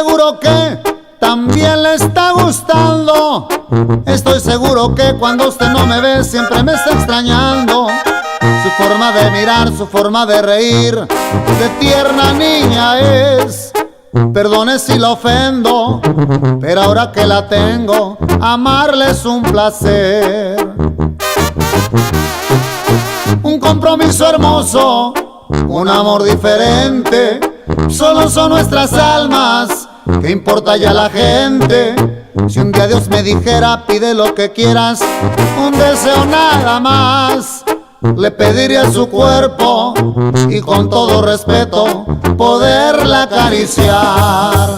Seguro que también le está gustando. Estoy seguro que cuando usted no me ve siempre me está extrañando. Su forma de mirar, su forma de reír, de tierna niña es. Perdone si la ofendo, pero ahora que la tengo, amarle es un placer. Un compromiso hermoso, un amor diferente, solo son nuestras almas. ¿Qué importa ya la gente? Si un día Dios me dijera pide lo que quieras, un deseo nada más, le pediría su cuerpo y con todo respeto poderla acariciar.